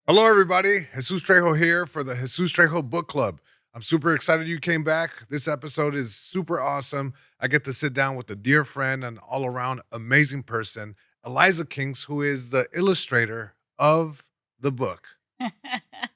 Hello, everybody. Jesus Trejo here for the Jesus Trejo Book Club. I'm super excited you came back. This episode is super awesome. I get to sit down with a dear friend and all around amazing person, Eliza Kinkz, who is the illustrator of the book.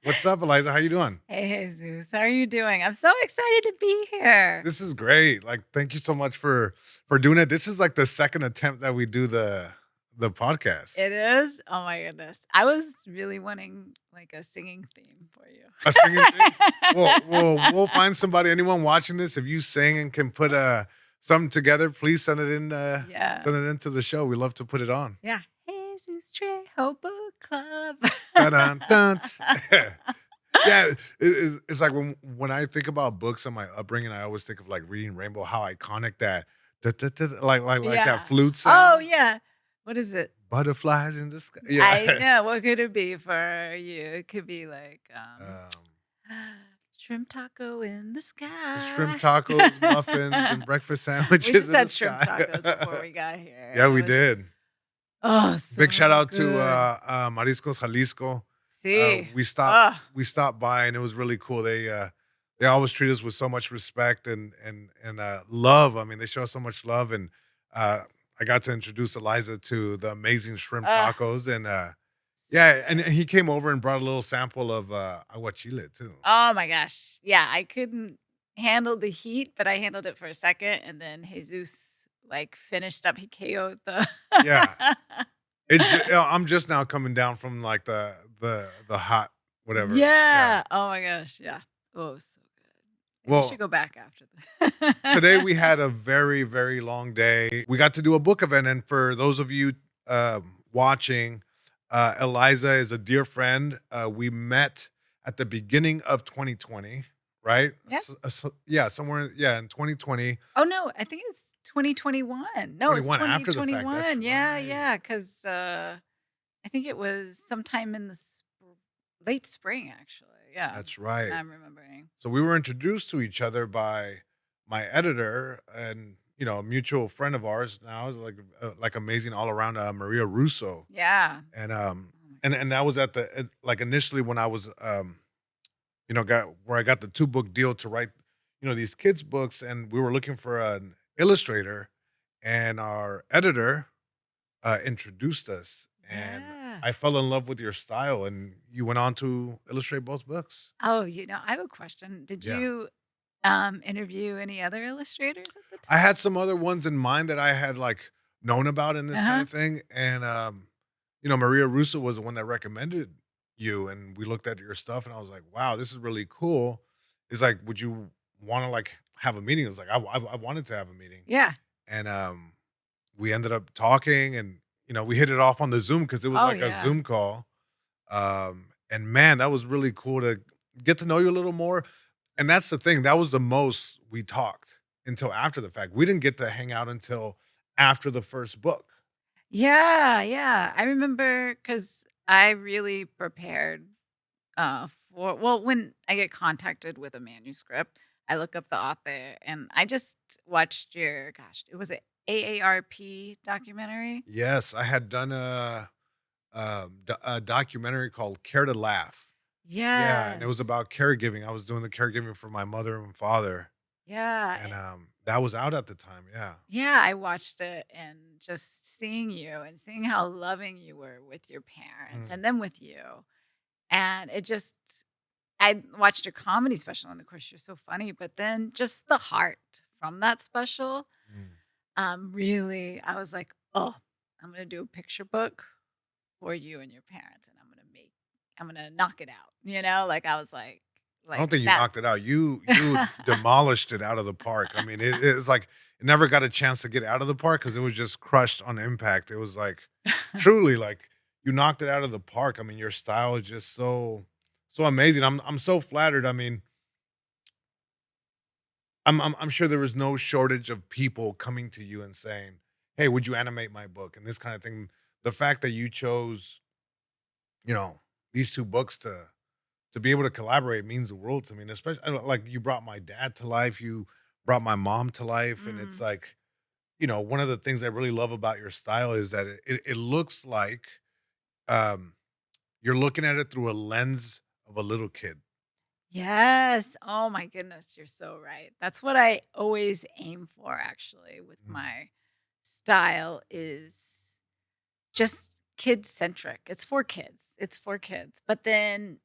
What's up, Eliza? How you doing? Hey, Jesus. How are you doing? I'm so excited to be here. This is great. Like, thank you so much for doing it. This is like the second attempt that we do the podcast. It is? Oh my goodness. I was really wanting like a singing theme for you. A singing thing? We'll find somebody, anyone watching this, if you sing and can put something together, please send it in Yeah. send it into the show. We love to put it on. Yeah. Jesus Trejo Book Club. Dun, dun. Yeah, it's like when I think about books and my upbringing, I always think of like reading Rainbow, how iconic that like Yeah. that flute Oh, sound. yeah. What is it? Butterflies in the sky. I Yeah. know. What could it be for you? It could be like Um, shrimp taco in the Shrimp sky. tacos, muffins, and breakfast We sandwiches just in the had shrimp sky. tacos before we got here. Yeah, And it we was did. so Big shout out to good. Mariscos Jalisco. See. We stopped Oh. we stopped by and it was really cool. They always treat us with so much respect and love. I mean, they show us so much love and I got to introduce Eliza to the amazing shrimp Ugh. tacos and So yeah, and good. he came over and brought a little sample of aguachile too. Oh my gosh. Yeah, I couldn't handle the heat, but I handled it for a second, and then Jesus, like, finished up. He KO'd the Yeah. I'm just now coming down from like the hot whatever. Yeah. Yeah. Oh my gosh, yeah. Oh, it was so good. We should Well, go back after today this. we had a very, very long day. We got to do a book event, and for those of you watching, Eliza is a dear friend. We met at the beginning of 2020, right? Yeah. Yeah, somewhere, yeah, in 2020, Oh, no, I think it's 2021. No, it's 21 after the fact. That's 2021. Yeah, right. yeah, 'cause, I think it was sometime in the late spring, actually. Yeah, That's right. I'm remembering. So we were introduced to each other by my editor and a mutual friend of ours now, like amazing all around Maria Russo. Yeah. And Oh my and that was like initially when I was got where I got the 2 book deal to write these kids books, and we were looking for an illustrator, and our editor introduced us, and yeah. I fell in love with your style, and you went on to illustrate both books. Oh, I have a question. Did Yeah. you, interview any other illustrators at the I time? had some other ones in mind that I had, like, known about in this kind Uh-huh. of thing, and, Maria Russo was the one that recommended you, and we looked at your stuff, and I was like, "Wow, this is really cool." It's like, "Would you wanna, like, have a meeting?" It's like, I wanted to have a meeting, Yeah. and, we ended up talking, and, we hit it off on the Zoom because it was Oh, like a yeah. Zoom call, and man, that was really cool to get to know you a little more, and that's the thing, that was the most we talked until after the fact. We didn't get to hang out until after the first book. Yeah, yeah. I remember because I really prepared, when I get contacted with a manuscript, I look up the author, and I just watched your gosh, it was a AARP documentary? Yes, I had done a documentary called Care to Laugh. Yeah, and it was Yes. about caregiving. I was doing the caregiving for my mother and father, Yeah, and, that was out at the time, yeah. yeah, I watched it and just seeing you and seeing how loving you were with your parents Mm, and then with you. And it just I watched your comedy special and of course you're so funny, but then just the heart from that special, mm. really I was like, "Oh, I'm gonna do a picture book for you and your parents and I'm gonna knock it out." Like I was I don't like think you that. knocked it out. You demolished it out of the park. I mean, it's like it never got a chance to get out of the park because it was just crushed on impact. It was like truly like you knocked it out of the park. I mean, your style is just so amazing. I'm so flattered. I mean, I'm sure there was no shortage of people coming to you and saying, "Hey, would you animate my book?" and this kind of thing. The fact that you chose, you know, these 2 books to be able to collaborate means the world to me, and especially like you brought my dad to life, you brought my mom to life, and it's Mm, like, one of the things I really love about your style is that it looks like um you're looking at it through a lens of a little kid. Yes. Oh my goodness, you're so right. That's what I always aim for actually with Mhm. my style is just kid centric. It's for kids. It's for kids. But then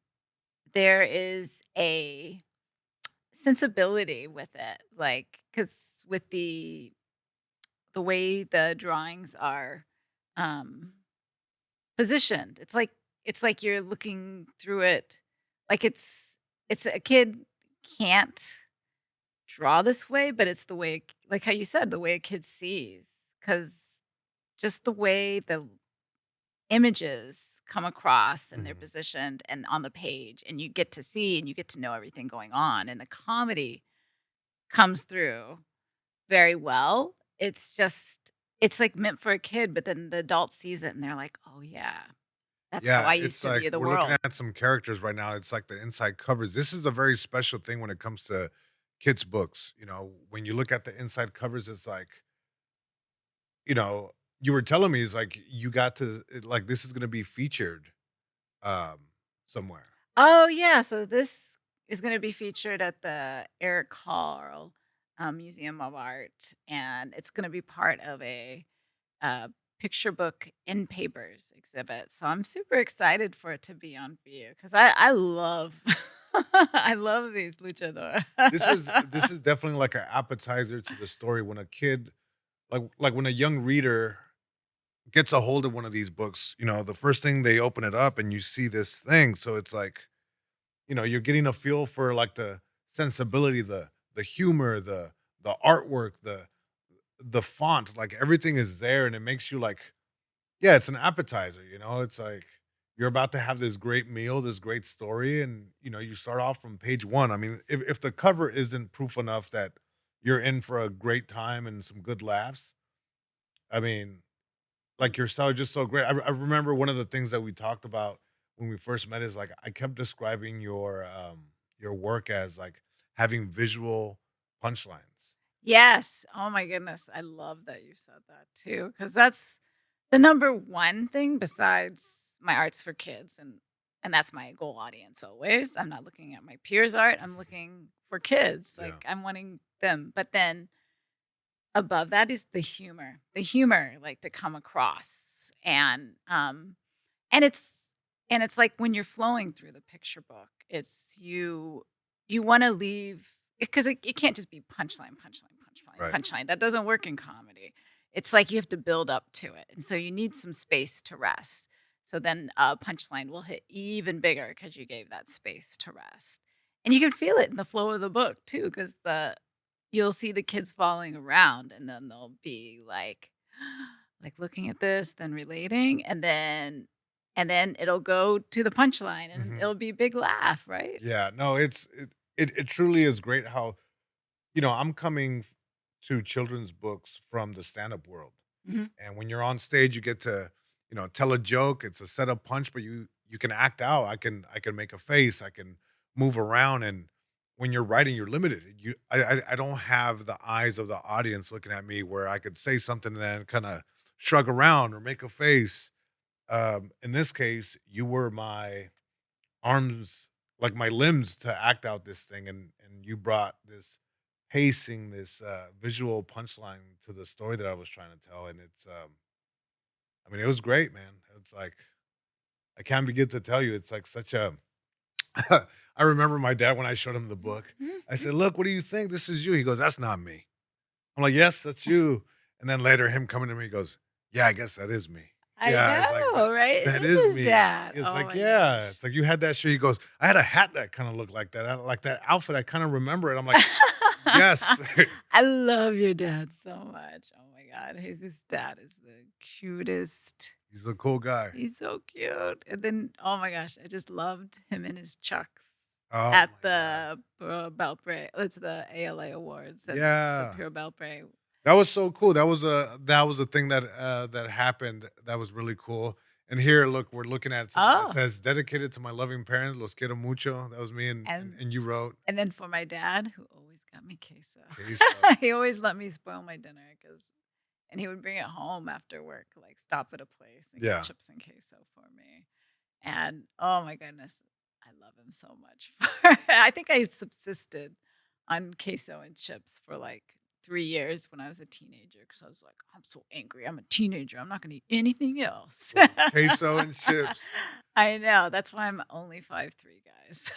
there is a sensibility with it, like cuz with the way the drawings are um positioned. It's like you're looking through it like it's a kid can't draw this way, but it's the way like how you said, the way a kid sees. Cause just the way the images come across and they're Mhm. positioned and on the page, and you get to see and you get to know everything going on, and the comedy comes through very well. It's like meant for a kid, but then the adult sees it and they're like, "Oh yeah, that's how Yeah, I used it's to like view the we're looking world." at some characters right now. It's like the inside covers. This is a very special thing when it comes to kids' books. When you look at the inside covers, it's like, you know, you were telling me, it's like you got to like this is gonna be featured um somewhere. Oh, yeah, so this is gonna be featured at the Eric Carle, Museum of Art, and it's gonna be part of a, uh, picture book in papers exhibit, so I'm super excited for it to be on view because I love I love these luchador. This is definitely like an appetizer to the story when a kid like when a young reader gets a hold of one of these books, the first thing they open it up and you see this thing. So it's like, you're getting a feel for like the sensibility, the humor, the artwork, the font, like everything is there and it makes you like, yeah, it's an appetizer, it's like you're about to have this great meal, this great story, and you start off from page one. I mean, if the cover isn't proof enough that you're in for a great time and some good laughs, I mean, like you're so just so great. I remember one of the things that we talked about when we first met is like I kept describing your work as like having visual punchlines. Yes. Oh my goodness. I love that you said that too, because that's the number one thing besides my art's for kids, and that's my goal audience always. I'm not looking at my peers' art. I'm looking for kids. Yeah. Like I'm wanting them. But then above that is the humor. The humor like to come across. And it's and it's like when you're flowing through the picture book, it's you wanna leave because it can't just be punchline, punchline, punchline, Right. punchline. That doesn't work in comedy. It's like you have to build up to it, and so you need some space to rest. So then a punchline will hit even bigger because you gave that space to rest. And you can feel it in the flow of the book too, because you'll see the kids following around, and then they'll be like looking at this, then relating, and then it'll go to the punchline, and Mhm. it'll be big laugh, right? Yeah, no, it truly is great how, I'm coming to children's books from the stand-up world. Mhm. And when you're on stage, you get to, tell a joke. It's a setup punch, but you can act out. I can make a face. I can move around. And when you're writing, you're limited. I don't have the eyes of the audience looking at me where I could say something and then kind of shrug around or make a face. In this case, you were my arms, like my limbs, to act out this thing, and you brought this pacing, this visual punchline to the story that I was trying to tell, and I mean, it was great, man. It's like I can't begin to tell you. It's like such a. I remember my dad when I showed him the book. I said, "Look, what do you think? This is you." He goes, "That's not me." I'm like, "Yes, that's you." And then later, him coming to me, he goes, "Yeah, I guess that is me." I Yeah, it's like that. know, right? It That is is his me. dad. It's Oh like, my yeah, gosh. it's like you had that shirt. He goes, "I had a hat that kind of looked like that. I, like that outfit. I kind of remember it." I'm like, "Yes." I love your dad so much. Oh my god, his dad is the cutest. He's a cool guy. He's so cute. And then, oh my gosh, I just loved him in his chucks Oh at my god. the Belpre. It's the ALA Awards and the Yeah. Pure Belpre. That was so cool. That was a thing that happened that was really cool. And here, look, we're looking at something that Oh, says "Dedicated to my loving parents, los quiero mucho." That was me, and and, and and you wrote and then for my dad, who always got me queso. queso. He always let me spoil my dinner and he would bring it home after work, like stop at a place and get Yeah, chips and queso for me. And oh my goodness, I love him so much. I think I subsisted on queso and chips for like 3 years when I was a teenager because I was like, I'm so angry. I'm a teenager. I'm not going to eat anything else. Well, queso and chips. I know. That's why I'm only 5'3", guys.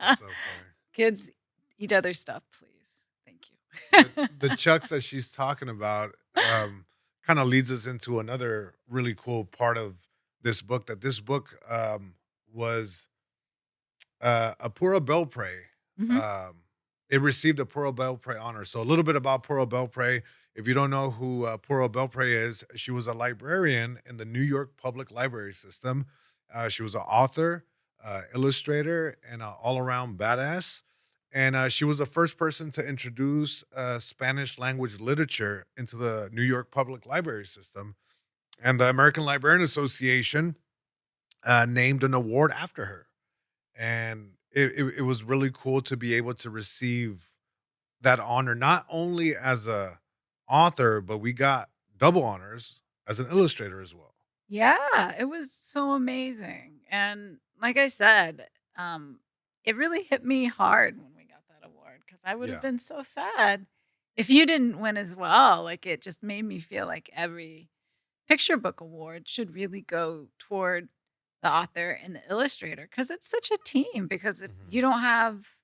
That's so funny. Kids, eat other stuff, please. Thank The you. chucks that she's talking about kind of leads us into another really cool part of this book. That this book was a Pura Belpre. Hmm. Um, it received a Pura Belpre honor. So a little bit about Pura Belpre. If you don't know who Pura Belpre is, she was a librarian in the New York Public Library System. She was an author, illustrator, and an all-around badass. And she was the first person to introduce Spanish language literature into the New York Public Library System. And the American Librarian Association named an award after her. And it was really cool to be able to receive that honor, not only as a author, but we got double honors as an illustrator as well. Yeah, it was so amazing. And like I said, it really hit me hard when we got that award because I would have Yeah. been so sad if you didn't win as well. Like it just made me feel like every picture book award should really go toward the author and the illustrator because it's such a team. Because if Mhm. you don't have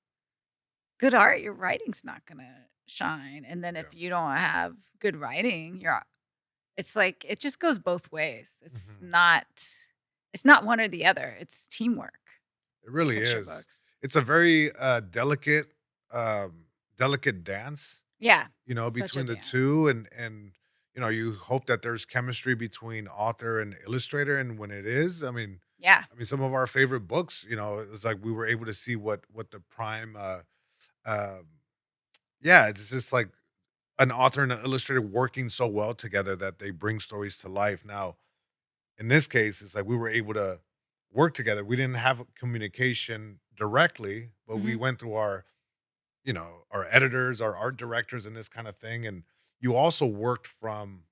good art, your writing's not gonna shine. And then Yeah. if you don't have good writing, it's like it just goes both ways. Mhm. It's not one or the other. It's teamwork It with really picture is. books. It's a very delicate dance, Yeah, such a between the dance. two, and you hope that there's chemistry between author and illustrator, and when it is, Yeah. some of our favorite books, it's like we were able to see what the prime, um, yeah, it's just like an author and an illustrator working so well together that they bring stories to life. Now, in this case, it's like we were able to work together. We didn't have communication directly, but we Mhm. went through our editors, our art directors, and this kind of thing. And you also worked from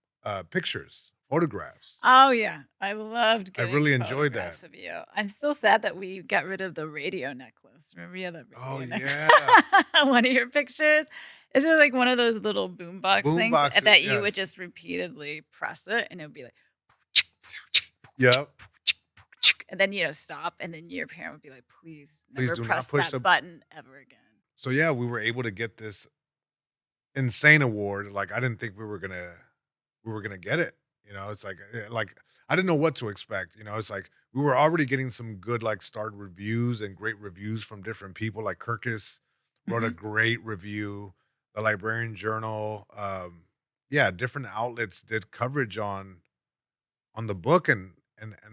pictures, photographs. Oh, yeah. I loved I getting really enjoyed that. photographs of you. I'm still sad that we got rid of the radio necklace. Remember you had that Oh radio necklace? yeah, One of your pictures. Is there like one of those little boombox boom things boxes. that you would Yes. just repeatedly press it and it would be like Yep. and then stop and then your parent would be like, please Please never do not press push that the. button ever again. So yeah, we were able to get this insane award. Like I didn't think we were gonna get it. It's like I didn't know what to expect. It's like we were already getting some good like starred reviews and great reviews from different people. Like Kirkus wrote a Mhm. great review. The Librarian Journal, yeah, different outlets did coverage on the book, and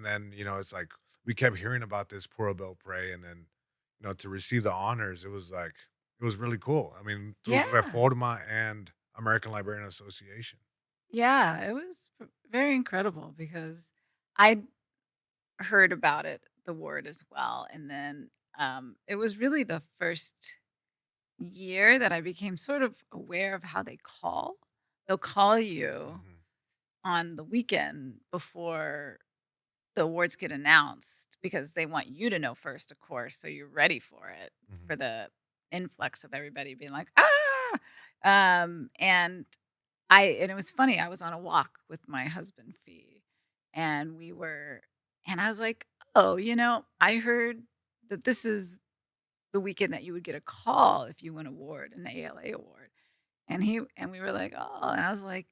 then it's like we kept hearing about this Pura Belpre, and then to receive the honors, it was really cool. Through Yeah. Reforma and American Librarian Association. Yeah, it was very incredible because I heard about it, the word as well. And then it was really the first year that I became sort of aware of how they call. They'll call you Mhm, on the weekend before the awards get announced because they want you to know first, of course, so you're ready for it mhm. for the influx of everybody being like, ah. And it was funny. I was on a walk with my husband Fee, and I was like, "Oh, I heard that this is the weekend that you would get a call if you win an ALA award." And we were like, "Oh," and I was like,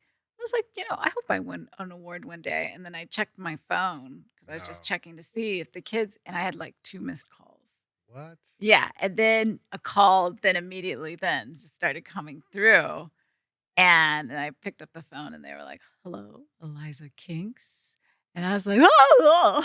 I hope I win an award one day." And then I checked my phone because I was just No. checking to see if the kids, and I had like 2 missed calls. What? Yeah, and then a call then immediately then just started coming through. And I picked up the phone and they were like, "Hello, Eliza Kinkz." And I was like, "Oh."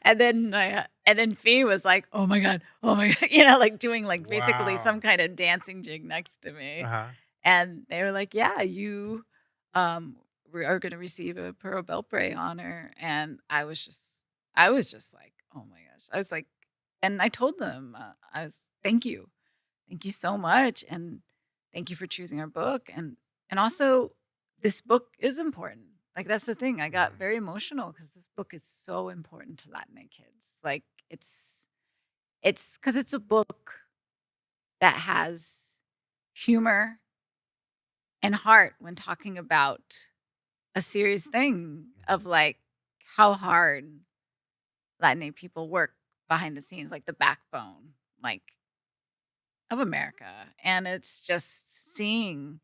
And then Fee was like, "Oh my god. Oh my god." Like doing like basically some Wow. kind of dancing jig next to me. Uh-huh. And they were like, "Yeah, you um are going to receive a Pearl Belpre honor." And I was just like, "Oh my gosh." I was like, and I told them, "Thank you. Thank you so much, and thank you for choosing our book, and also this book is important. Like, that's the thing. I got Mhm. very emotional because this book is so important to Latinx kids. Like, it's because it's a book that has humor and heart when talking about a serious thing Mhm. of, like, how hard Latinx people work behind the scenes, like, the backbone, like, of America, and it's just seeing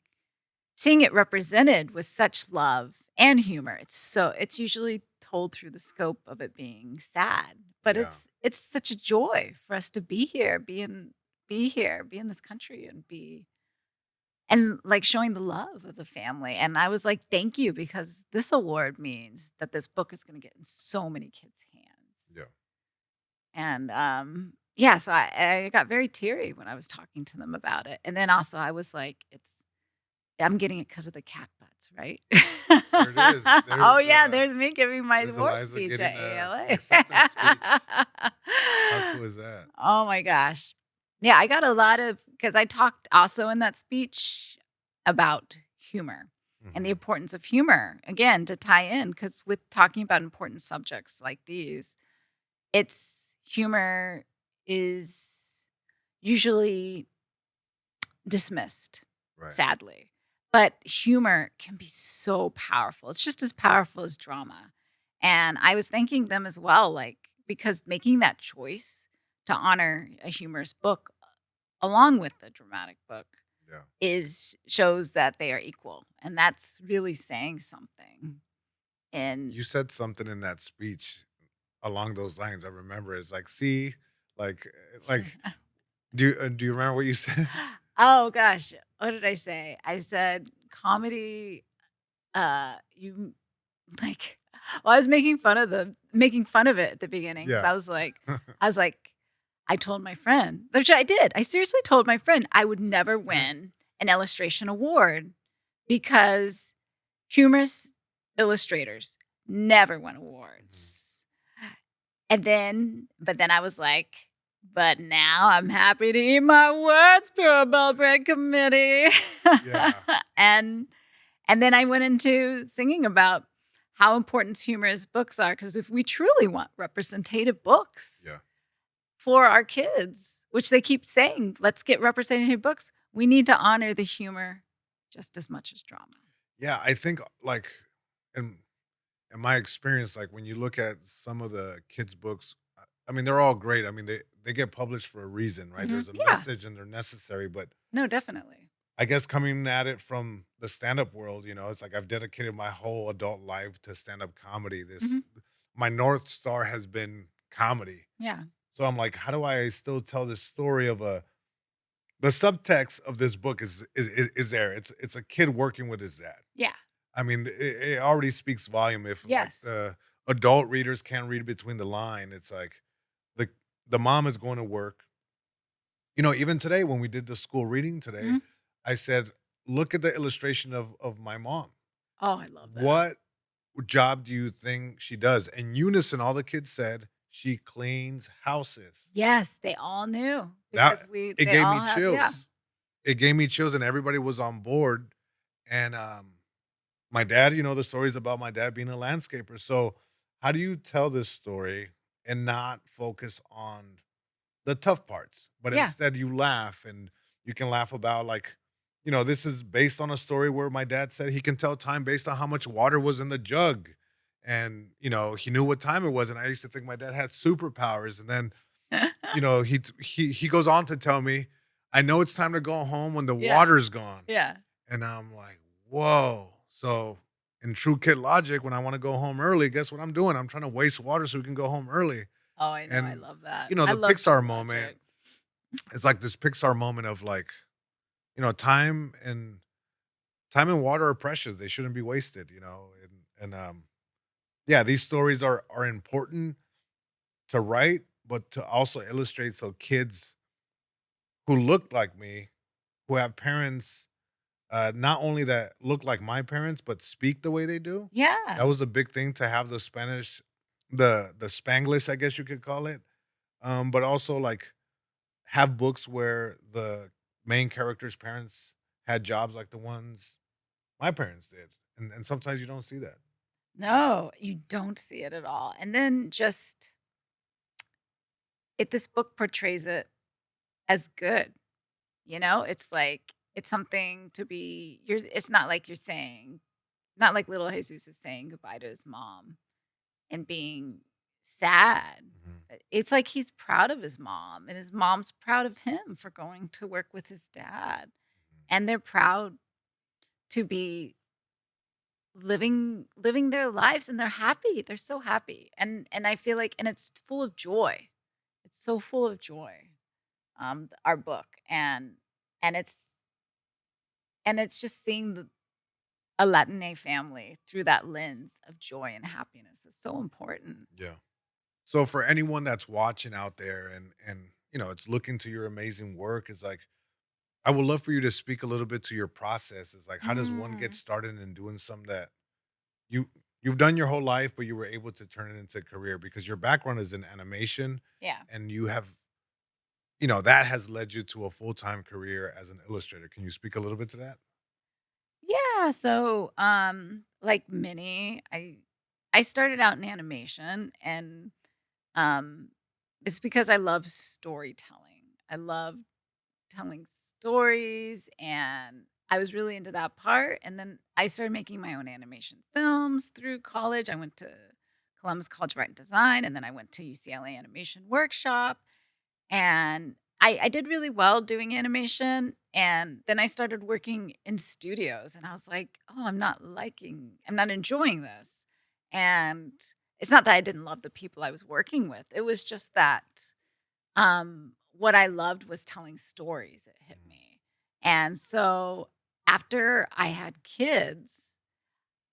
it represented with such love and humor. It's usually told through the scope of it being sad, but Yeah. it's such a joy for us to be here, be in this country and like showing the love of the family. And I was like, thank you, because this award means that this book is going to get in so many kids' hands. Yeah. And yeah, so I got very teary when I was talking to them about it. And then also I was like, I'm getting it because of the cat butts, right? There it is. Oh, yeah, there's me giving my There's award Eliza speech getting at the ALA. acceptance speech. How cool is that? Oh my gosh. Yeah, I got a lot of because I talked also in that speech about humor and the Mhm. importance of humor, again, to tie in, because with talking about important subjects like these, it's humor is usually dismissed, Right. sadly. But humor can be so powerful. It's just as powerful as drama. And I was thanking them as well, like, because making that choice to honor a humorous book along with the dramatic book Yeah. is shows that they are equal. And that's really saying something. And You said something in that speech along those lines. I remember it's like, see, like, do you remember what you said? oh gosh, what did I say? I said comedy you like well, I was making fun of it at the beginning because Yeah. I was like, I told my friend, which I did. I seriously told my friend I would never win an illustration award because humorous illustrators never win Mhm. awards. But then I was like, but now I'm happy to eat my words, Pure Bread Committee. Yeah. and and then I went into singing about how important humorous books are. Because if we truly want representative books Yeah. for our kids, which they keep saying, let's get representative books, we need to honor the humor just as much as drama. Yeah, I think, like, in in my experience, like, when you look at some of the kids' books, I mean, they're all great. I mean, they get published for a reason, right? There's a Yeah, message and they're necessary, but no, definitely. I guess coming at it from the stand-up world, it's like I've dedicated my whole adult life to stand-up comedy. This Hmm. My North Star has been comedy. Yeah, So I'm like, how do I still tell this story of a the subtext of this book is there. It's a kid working with his dad. yeah, I mean, it already speaks volume if, like, yes. the adult readers can't read between the line. It's like the the mom is going to work. Even today when we did the school reading today, Mhm. I said, "Look at the illustration of my mom. Oh, I love that. What job do you think she does?" In unison, all the kids said, "She cleans houses." Yes, they all knew That because it they gave all me have, yeah. chills. It gave me chills, and everybody was on board. And my dad, the stories about my dad being a landscaper. So, how do you tell this story and not focus on the tough parts, but Yeah. instead you laugh, and you can laugh about, like, this is based on a story where my dad said he can tell time based on how much water was in the jug. And, he knew what time it was. And I used to think my dad had superpowers. And then, he goes on to tell me, I know it's time to go home when the Yeah, water's gone. yeah. And I'm like, whoa. So, in true kid logic, when I want to go home early, guess what I'm doing? I'm trying to waste water so we can go home early. Oh, I know, I And, love that. I the love Kid Pixar moment, Logic. it's like this Pixar moment of, like, time and water are precious. They shouldn't be wasted. And yeah, these stories are important to write, but to also illustrate so kids who look like me, who have parents, not only that look like my parents, but speak the way they do. That Yeah. was a big thing to have the Spanish, the Spanglish, I guess you could call it. But also, like, have books where the main character's parents had jobs like the ones my parents did. And sometimes you don't see that. No, you don't see it at all. And then just this book portrays it as good. You know, it's like it's something to be it's not like you're saying not like little Jesus is saying goodbye to his mom and being sad. Mhm. It's like he's proud of his mom and his mom's proud of him for going to work with his dad. And they're proud to be living their lives and they're happy. They're so happy. And I feel like and it's full of joy. It's so full of joy. Our book and it's and it's just seeing a Latina family through that lens of joy and happiness is so important. Yeah. So for anyone that's watching out there and it's looking to your amazing work, is like I would love for you to speak a little bit to your process. Is like how does one get Mm, started in doing something that you you've done your whole life, but you were able to turn it into a career because your background is in animation yeah. and you have that has led you to a full-time career as an illustrator. Can you speak a little bit to that? Yeah, so, like many, I started out in animation and, um, it's because I love storytelling. I love telling stories, and I was really into that part, and then I started making my own animation films through college. I went to Columbus College of Art and Design, and then I went to UCLA Animation Workshop, and I did really well doing animation, and then I started working in studios, and I was like, "Oh, I'm not enjoying this." And it's not that I didn't love the people I was working with. It was just that what I loved was telling stories. It hit Mhm. me. And so after I had kids,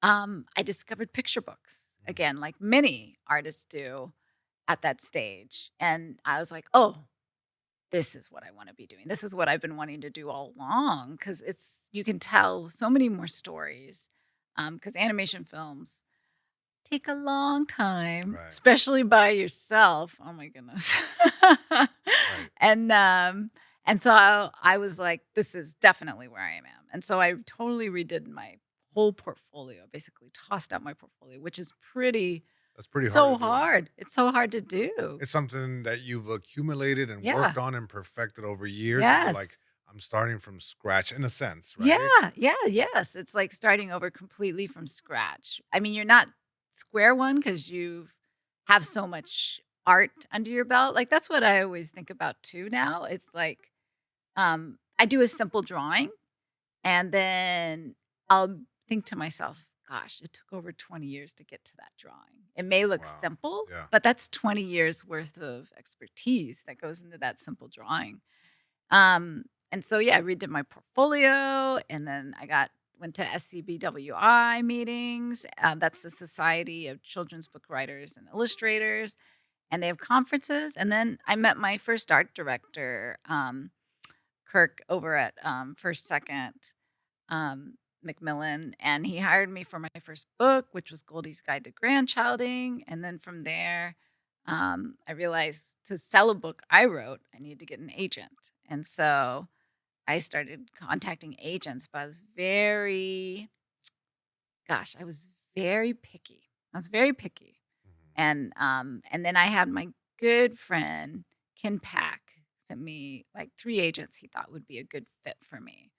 I discovered picture books Mhm. again, like many artists do at that stage. And I was like, oh, this is what I want to be doing. This is what I've been wanting to do all along because you can tell so many more stories. Because animation films take a long time, Right. especially by yourself. Oh my goodness. Right. and um and so I was like, this is definitely where I am. And so I totally redid my whole portfolio, basically tossed out my portfolio, which is That's pretty hard to so do. hard. It's so hard to do. It's something that you've accumulated and Yeah. worked on and perfected over years, and you're like, Yes. "I'm starting from scratch," in a sense, Yeah, right? yeah, yes. It's like starting over completely from scratch. I mean, you're not square one because you have so much art under your belt. Like that's what I always think about too now. It's like I do a simple drawing and then I'll think to myself, gosh, it took over 20 years to get to that drawing. It may look Wow. simple, Yeah. but that's 20 years worth of expertise that goes into that simple drawing. And so yeah, I redid my portfolio and then went to SCBWI meetings. That's the Society of Children's Book Writers and Illustrators, and they have conferences. And then I met my first art director, Kirk, over at First Second Macmillan, and he hired me for my first book, which was Goldie's Guide to Grandchilding. And then from there, I realized to sell a book I wrote, I needed to get an agent. And so I started contacting agents, but I was very picky. I was very picky. Mhm. And then I had my good friend Ken Pack sent me like 3 agents he thought would be a good fit for me.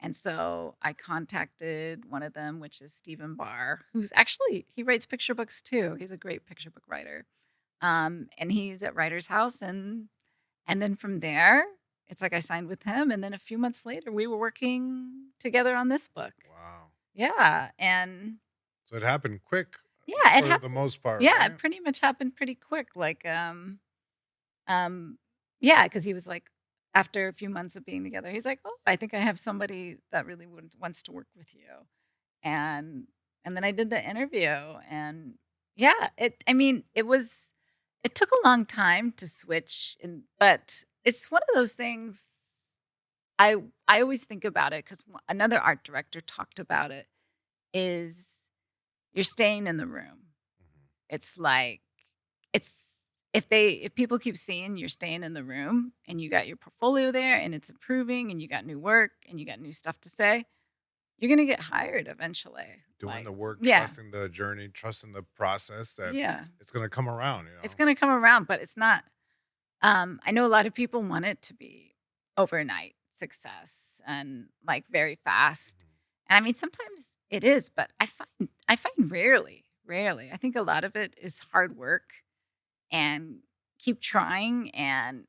And so I contacted one of them, which is Stephen Barr, who's actually he writes picture books too. He's a great picture book writer. And he's at Writer's House and then from there, it's like I signed with him, and then a few months later, we were working together on this book. Wow. Yeah, and So it happened quick yeah, it for the happened. most part, Yeah, it right? pretty much happened pretty quick. Um, yeah, because he was like, after a few months of being together, he's like, "Oh, I think I have somebody that really wants to work with you." And and then I did the interview, and yeah, I mean, it took a long time to switch, but it's one of those things I I always think about it because another art director talked about it, is you're staying in the room. Mhm. It's like it's if people keep seeing you're staying in the room and you got your portfolio there and it's improving and you got new work and you got new stuff to say, you're gonna get hired eventually. Doing Like, the work, yeah, trusting the journey, trusting the process that yeah, it's gonna come around, you it's know? gonna come around, but it's not. I know a lot of people want it to be overnight success and like very fast. Mhm. And I mean, sometimes it is, but I find rarely. I think a lot of it is hard work and keep trying and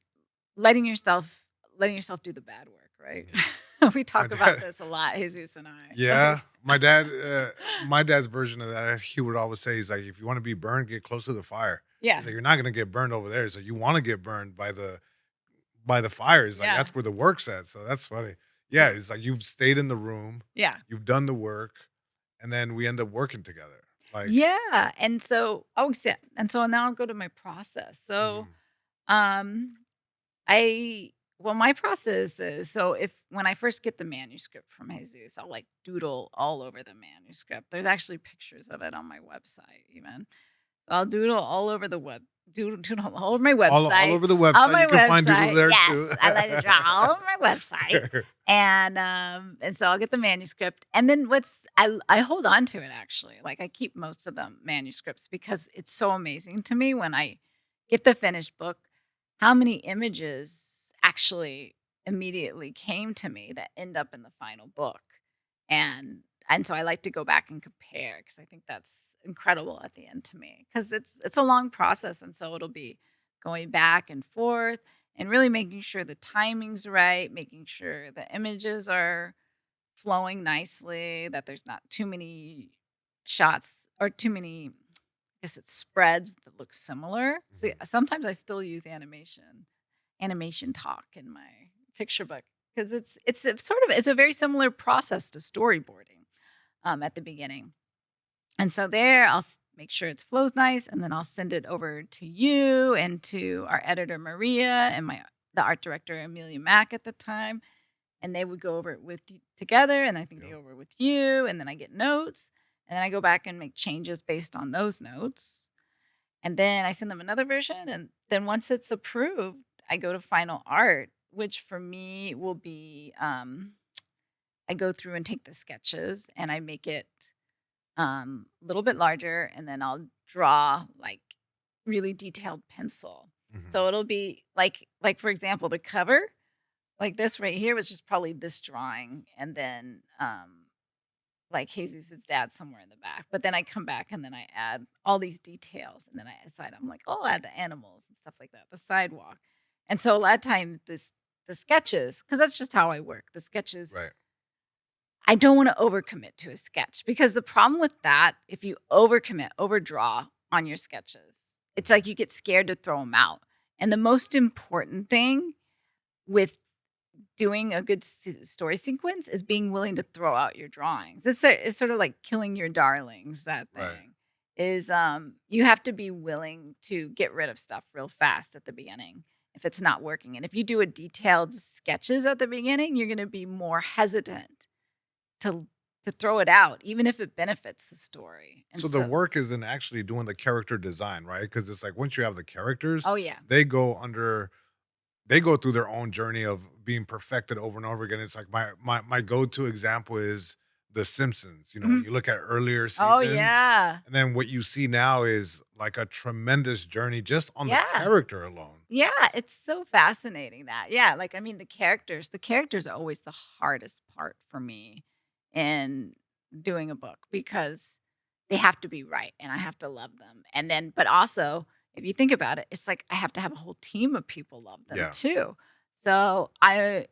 letting yourself letting yourself do the bad work, right? Mhm. We My talk about dad this a lot, Jesus and I. Yeah, Like, my dad's version of that, he would always say, he's like, "If you wanna be burned, get close to the fire." yeah, He's like, "You're not gonna get burned over there." So you wanna get burned by the fire. He's like, yeah, "That's where the work's at." So that's funny. Yeah, yeah, it's like you've stayed in the room, yeah. you've done the work, and then we end up working together. Like Yeah. And so, oh, yeah. And so now I'll go to my process. So, Mhm. um, I well, my process is so if when I first get the manuscript from Jesus, I'll like doodle all over the manuscript. There's actually pictures of it on my website, even. So I'll doodle all over the web, doodle all over my All over the website. On website, my you can find doodles website, there too. yes, I let it draw all over my website, and so I'll get the manuscript, and then I hold on to it actually. Like I keep most of the manuscripts because it's so amazing to me when I get the finished book, how many images actually immediately came to me that end up in the final book. And and so I like to go back and compare because I think that's incredible at the end to me because it's a long process, and so it'll be going back and forth and really making sure the timing's right, making sure the images are flowing nicely, that there's not too many shots or too many, I guess it's spreads that look similar. See, Mhm. sometimes I still use animation talk in my picture book because it's sort of it's a very similar process to storyboarding at the beginning. And so there make sure it flows nice, and then I'll send it over to you and to our editor Maria and my the art director Amelia Mack at the time, and they would go over it together, and I think they Yeah. go over it with you, and then I get notes, and then I go back and make changes based on those notes, and then I send them another version, and then once it's approved, I go to final art, which for me will be I go through and take the sketches and I make it a little bit larger, and then I'll draw like really detailed pencil. Mhm. So it'll be like for example, the cover, like this right here was just probably this drawing, and then like Jesus's dad somewhere in the back. But then I come back and then I add all these details, and then I decide I'm like, oh, I'll add the animals and stuff like that, the sidewalk. And so a lot of times the sketches, because that's just how I work. The sketches, Right. I don't want to overcommit to a sketch because the problem with that, if you overcommit, overdraw on your sketches, it's Mhm. like you get scared to throw them out. And the most important thing with doing a good story sequence is being willing to throw out your drawings. It's sort of like killing your darlings. That Right. thing is, you have to be willing to get rid of stuff real fast at the beginning if it's not working. And if you do a detailed sketches at the beginning, you're going to be more hesitant to to throw it out, even if it benefits the story. And So the so, work is in actually doing the character design, right? Because it's like once you have the characters, oh yeah, they go under they go through their own journey of being perfected over and over again. It's like my go-to example is The Simpsons. You know, when mhm. you look at earlier Oh seasons, yeah, and then what you see now is like a tremendous journey just on the yeah. character alone. Yeah, it's so fascinating that. Yeah, like I mean the characters are always the hardest part for me in doing a book because they have to be right and I have to love them. And then but also, if you think about it, it's like I have to have a whole team of people love them Yeah. too. So I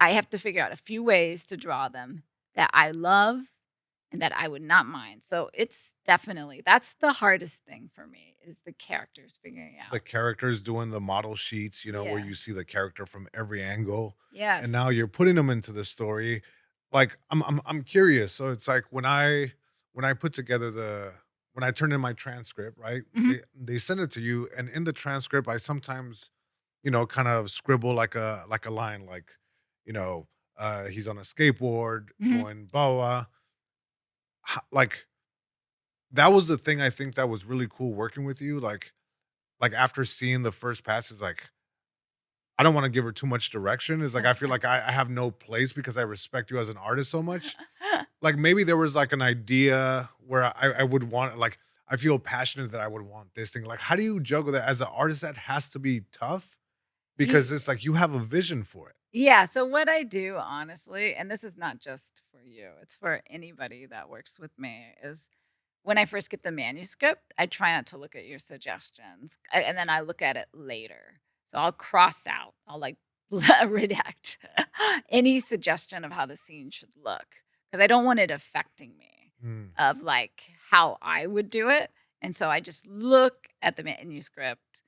have to figure out a few ways to draw them that I love and that I would not mind. So it's definitely that's the hardest thing for me is the characters figuring The out. characters doing the model sheets, you know, where Yeah. you see the character from every angle, and Yes. now you're putting them into the story. Like, I'm curious. So it's like when I put together when I turn in my transcript, right? Mhm. They send it to you, and in the transcript, I sometimes, kind of scribble like a line, like, you know, he's on a skateboard Mhm. doing blah blah. Blah. Like that was the thing I think that was really cool working with you. Like after seeing the first pass, is like I don't wanna give her too much direction. It's like I feel like I have no place because I respect you as an artist so much. like maybe there was like an idea where I would want like I feel passionate that I would want this thing. Like, how do you juggle that as an artist? That has to be tough because Ye it's like you have a vision for it. Yeah, so what I do, honestly, and this is not just for you, it's for anybody that works with me, is when I first get the manuscript, I try not to look at your suggestions, and then I look at it later. So I'll cross out, I'll like redact any suggestion of how the scene should look because I don't want it affecting me Mm, of like how I would do it. And so I just look at the manuscript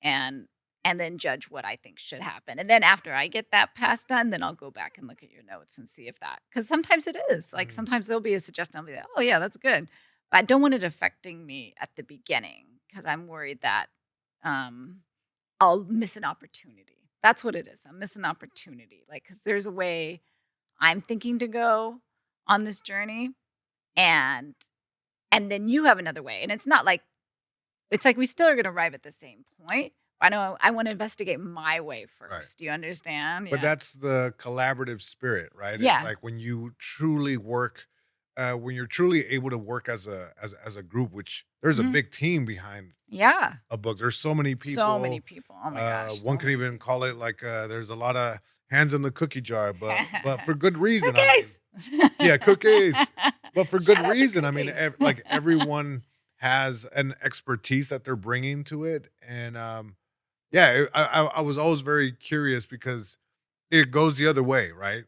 and then judge what I think should happen. And then after I get that pass done, then I'll go back and look at your notes and see if that because sometimes it is. Like mm. sometimes there'll be a suggestion, I'll be like, oh yeah, that's good. But I don't want it affecting me at the beginning because I'm worried that um I'll miss an opportunity. That's what it is. I miss an opportunity. Like, because there's a way I'm thinking to go on this journey, and then you have another way. And it's like we still are gonna arrive at the same point. But I know I want to investigate my way Right. first. Do you understand? But Yeah. that's the collaborative spirit, right? It's Yeah. like when you truly work, when you're truly able to work as as a group, which there's a Mhm. big team behind Yeah. a book. There's so many So many people. people. Oh my gosh. One So could many even people. call it like there's a lot of hands in the cookie jar, but for good reason. I mean, Cookies. yeah, cookies, but for good Shout out to reason. I mean, cookies. like everyone has an expertise that they're bringing to it, and yeah, I was always very curious because it goes the other way, right?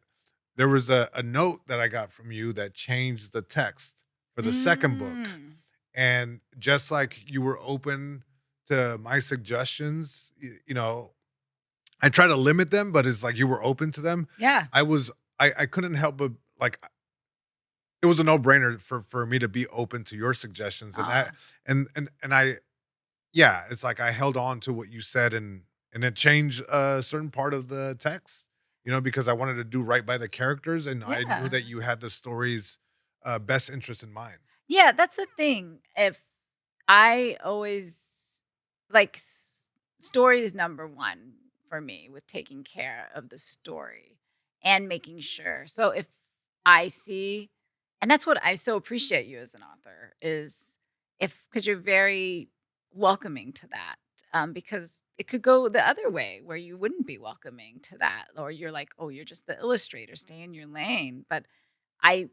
There was a note that I got from you that changed the text for the second book. Mm. And just like you were open to my suggestions, you know, I try to limit them, but it's like you were open to them. Yeah. I was I couldn't help but like it was a no-brainer for me to be open to your suggestions and Oh. that and I yeah, it's like I held on to what you said and it changed a certain part of the text, you know, because I wanted to do right by the characters and I knew Yeah. that you had the story's best interest in mind. Yeah, that's the thing. If I always like story is number one for me with taking care of the story and making sure. So if I see, and that's what I so appreciate you as an author is if because you're very welcoming to that. Because it could go the other way where you wouldn't be welcoming to that, or you're like, oh, you're just the illustrator, stay in your lane. But I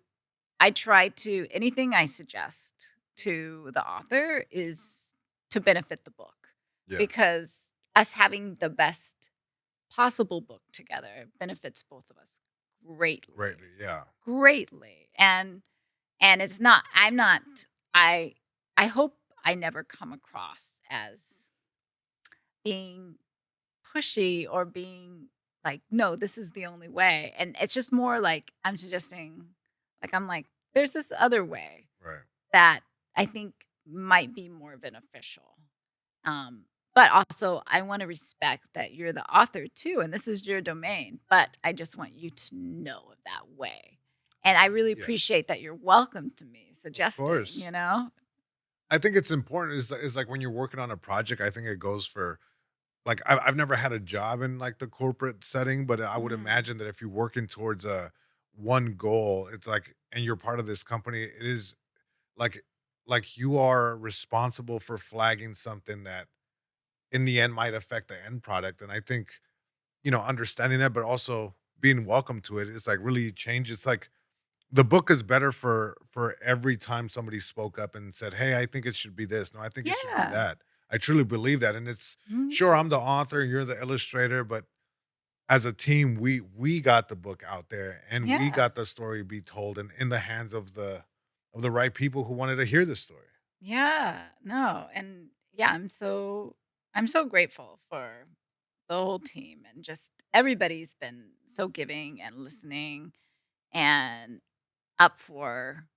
I try to anything I suggest to the author is to benefit the book Yeah, because us having the best possible book together benefits both of us greatly. greatly. Yeah. Greatly. And it's not I'm not I I hope I never come across as being pushy or being like, no, this is the only way. And it's just more like I'm suggesting, like, I'm like, there's this other way Right. that I think might be more beneficial. But also, I want to respect that you're the author too, and this is your domain. But I just want you to know of that way. And I really Yeah. appreciate that you're welcome to me Of suggesting, course. you know? I think it's important is like when you're working on a project, I think it goes for like I've never had a job in like the corporate setting, but I would Mm. imagine that if you're working towards a one goal, it's like and you're part of this company, it is like you are responsible for flagging something that in the end might affect the end product. And I think, you know, understanding that, but also being welcome to it, it's like really change. It's like the book is better for every time somebody spoke up and said, "Hey, I think it should be this. No, I think it should be Yeah, that." I truly believe that, and it's me sure I'm too. the author, you're the illustrator, but as a team, we got the book out there and we Yeah. got the story be told and in the hands of the right people who wanted to hear the story. Yeah, no, and yeah, I'm so grateful for the whole team and just everybody's been so giving and listening and up for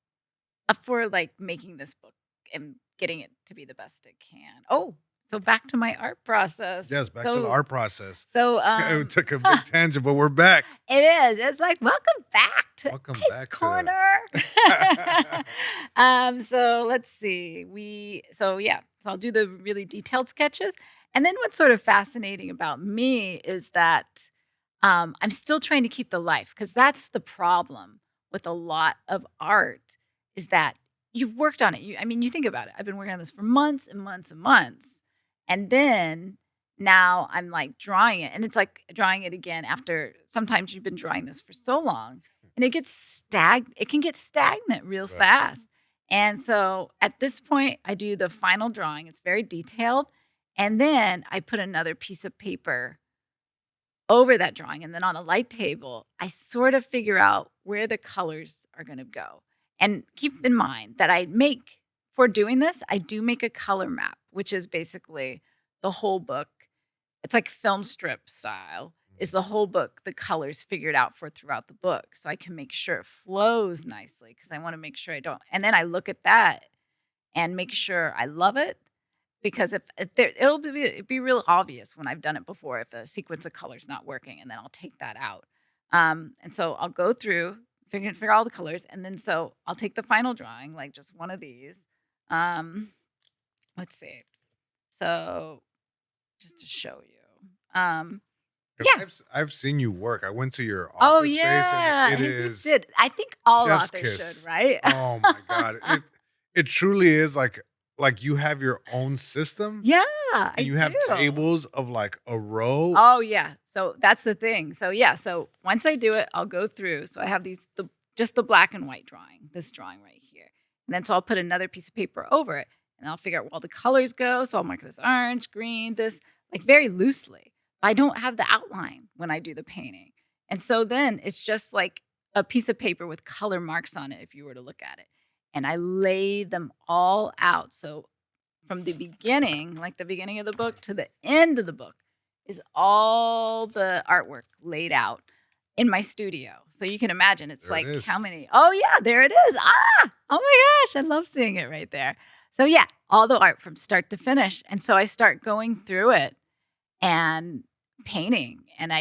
like making this book and getting it to be the best it can. Oh, so back to my art process. Yes, back to the So art process. so It took a big tangent, but we're back. it is. It's like welcome back to Welcome Art back to Corner. So let's see. So I'll do the really detailed sketches. And then what's sort of fascinating about me is that I'm still trying to keep the life because that's the problem. with a lot of art is that you've worked on it. I mean, you think about it. I've been working on this for months and months and months. And then now I'm like drawing it. And it's like drawing it again after sometimes you've been drawing this for so long and it can get stagnant real Right. fast. And so at this point, I do the final drawing. It's very detailed. And then I put another piece of paper over that drawing. And then on a light table, I sort of figure out where the colors are going to go. And keep in mind that for doing this, I do make a color map, which is basically the whole book. It's like film strip style, is Mhm. the whole book, the colors figured out for throughout the book. So I can make sure it flows nicely because I want to make sure I don't. And then I look at that and make sure I love it because if there, it'd be real obvious when I've done it before if a sequence of colors not working, and then I'll take that out. And so I'll go through, figure all the colors, and then so I'll take the final drawing, like just one of these. Um, let's see. So just to show you. 'Cause Yeah. I've seen you work. I went to your Oh office space, and yeah. it Jesus is did. I think all chef's authors should, kiss. right? Oh my god. It truly is like you have your own system, Yeah, and I you have do. tables of, like, a row. Oh, yeah. So that's the thing. So, yeah, so once I do it, I'll go through. So I have just the black and white drawing, this drawing right here. And then so I'll put another piece of paper over it and I'll figure out where all the colors go. So I'll mark this orange, green, this like very loosely. I don't have the outline when I do the painting. And so then it's just like a piece of paper with color marks on it if you were to look at it. And I lay them all out. So from the beginning, like the beginning of the book to the end of the book, is all the artwork laid out in my studio. So you can imagine it's There it like how is. many? Oh yeah, there it is. Ah, oh my gosh, I love seeing it right there. So yeah, all the art from start to finish. And so I start going through it and painting, and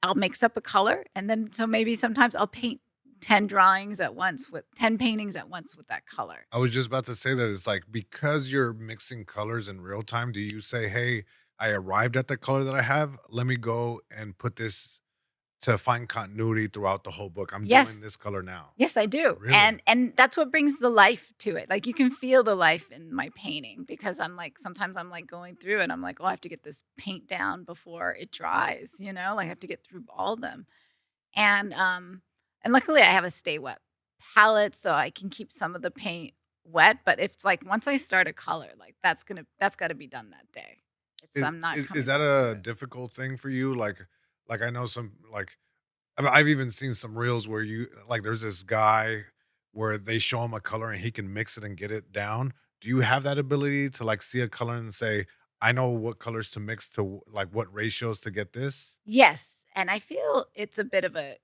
I'll mix up a color, and then so maybe sometimes I'll paint 10 drawings at once with 10 paintings at once with that color. I was just about to say that it's like because you're mixing colors in real time, do you say, "Hey, I arrived at the color that I have. Let me go and put this to find continuity throughout the whole book. I'm doing Yes. this color now." Yes, I do. Really? And that's what brings the life to it. Like you can feel the life in my painting because I'm like sometimes I'm like going through and I'm like, "Oh, I have to get this paint down before it dries," you know? Like I have to get through all of them. And luckily I have a stay wet palette so I can keep some of the paint wet, but if like once I start a color, like that's got to be done that day. It's Is I'm not is coming that back to a it. difficult thing for you? Like I know some like I've even seen some reels where you like there's this guy where they show him a color and he can mix it and get it down. Do you have that ability to like see a color and say, I know what colors to mix to like what ratios to get this? Yes, and I feel it's a bit of a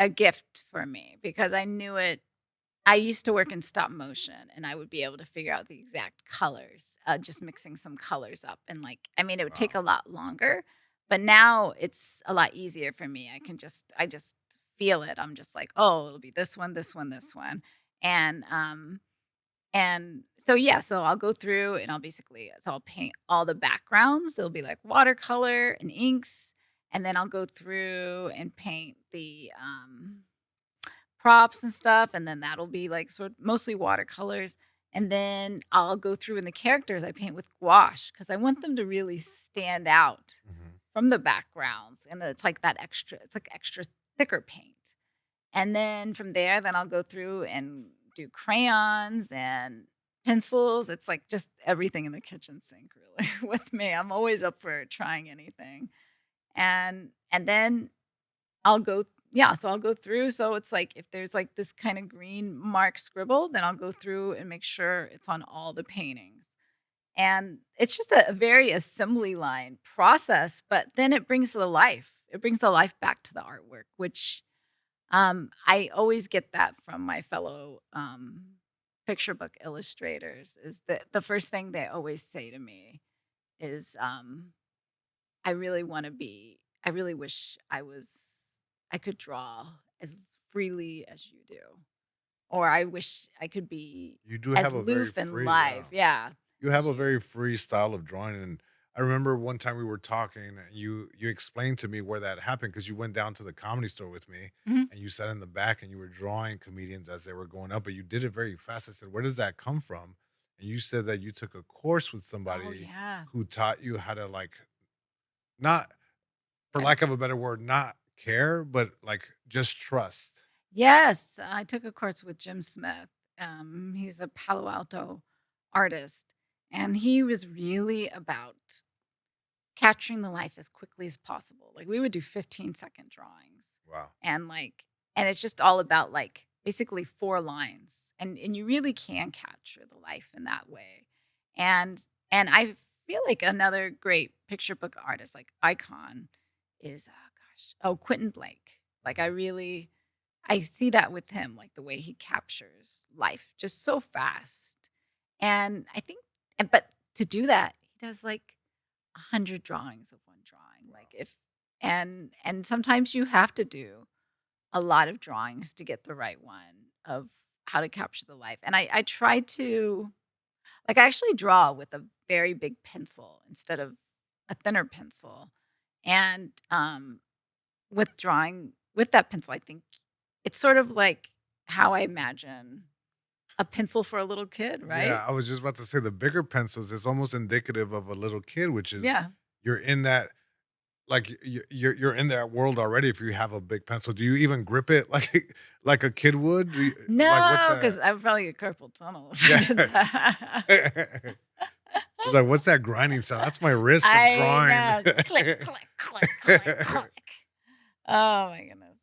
gift for me because I used to work in stop motion and I would be able to figure out the exact colors, just mixing some colors up. And like, I mean, it would take Wow. a lot longer, but now it's a lot easier for me. I just feel it. I'm just like, oh, it'll be this one, this one, this one. And, and so, yeah, so I'll go through and I'll paint all the backgrounds. It'll be like watercolor and inks. And then I'll go through and paint the, props and stuff, and then that'll be like sort mostly watercolors. And then I'll go through in the characters I paint with gouache because I want them to really stand out Mhm. from the backgrounds. And it's like extra thicker paint. And then from there, then I'll go through and do crayons and pencils. It's like just everything in the kitchen sink, really, with me. I'm always up for trying anything. And then I'll go yeah, so I'll go through, so it's like if there's, like, this kinda green mark scribble, then I'll go through and make sure it's on all the paintings. And it's just a very assembly line process, but then it brings the life. It brings the life back to the artwork, which, I always get that from my fellow, picture book illustrators, is the first thing they always say to me is, I really wish I could draw as freely as you do, or I wish I could be You do as have a very aloof and free, live, yeah. yeah, You have as a you. very free style of drawing, and I remember one time we were talking, and you explained to me where that happened because you went down to the Comedy Store with me, Mhm. and you sat in the back and you were drawing comedians as they were going up, but you did it very fast. I said, "Where does that come from?" And you said that you took a course with Oh, somebody yeah. who taught you how to, like, not, for Uh, lack of a better word, not care, but, like, just trust. yes, I took a course with Jim Smith. He's a Palo Alto artist, and he was really about capturing the life as quickly as possible. Like, we would do 15-second drawings, Wow. and, like and it's just all about, like, basically 4 lines, and you really can capture the life in that way. And I feel like another great picture book artist, like, icon is, Quentin Blake. Like, Mhm. I see that with him, like, the way he captures life just so fast, and I think but to do that, he does, like, 100 drawings of one drawing, like, Wow. if and sometimes you have to do a lot of drawings to get the right one of how to capture the life, and I try to like, I actually draw with a very big pencil instead of a thinner pencil, and, with drawing with that pencil, I think it's sort of like how I imagine a pencil for a little kid, right? Yeah, I was just about to say the bigger pencils, it's almost indicative of a little kid, which is Yeah. you're in that, like, you're in that world already if you have a big pencil. Do you even grip it like like a kid would? Do you, like, what's No, that? because I would probably get carpal tunnel if I did Yeah. that. It's like, what's that grinding sound? That's my wrist from I drawing. know. Click, click, click, click, click. Oh my goodness.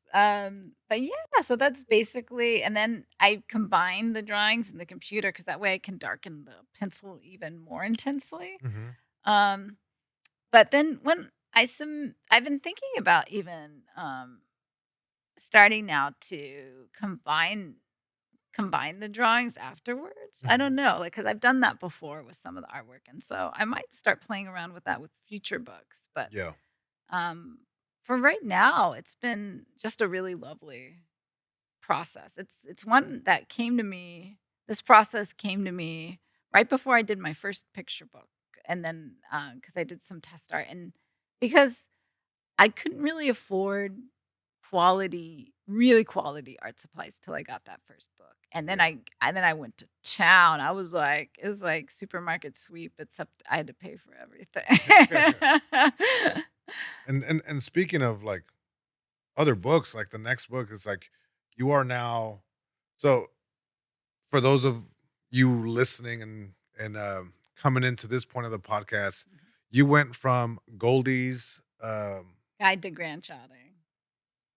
But yeah, so that's basically and then I combine the drawings in the computer because that way I can darken the pencil even more intensely. Mhm. Um, but then when I've been thinking about even starting now to combine the drawings afterwards. I don't Mhm. know, like, because 'cause I've done that before with some of the artwork, and so I might start playing around with that with future books, but, Yeah. um, for right now, it's been just a really lovely process. It's one that came to me this process came to me right before I did my first picture book, and then, because I did some test art, and because I couldn't really afford really quality art supplies till I got that first book, Yeah. and then I went to town. It was like supermarket sweep, except I had to pay for everything. And speaking of, like, other books, like, the next book is, like, you are now, so for those of you listening and coming into this point of the podcast, you went from Goldie's, Guide to Grandchilding.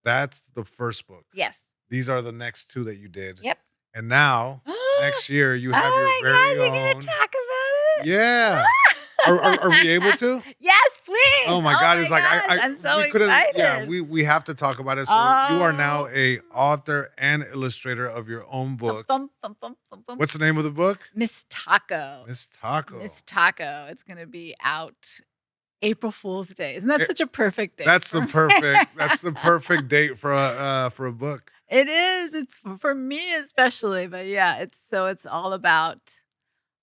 that's the first book. Yes. These are the next 2 that you did, Yep. and now, Oh next year, you have your my very god, you're gonna own. talk about it? Yeah. Are we able to? Yes, please! Oh my Oh god, my it's like gosh, I I'm so we couldn't, yeah, excited. we have to talk about it. So you are now Oh. a author and illustrator of your own Thump, book. thump, thump, thump, thump, thump. What's the name of the book? Miss Taco. Miss Taco. Miss Taco. It's gonna be out April Fool's Day. Isn't that Eh, such a perfect date for me? that's the perfect date for a book. It is. It's for me especially, but yeah, it's all about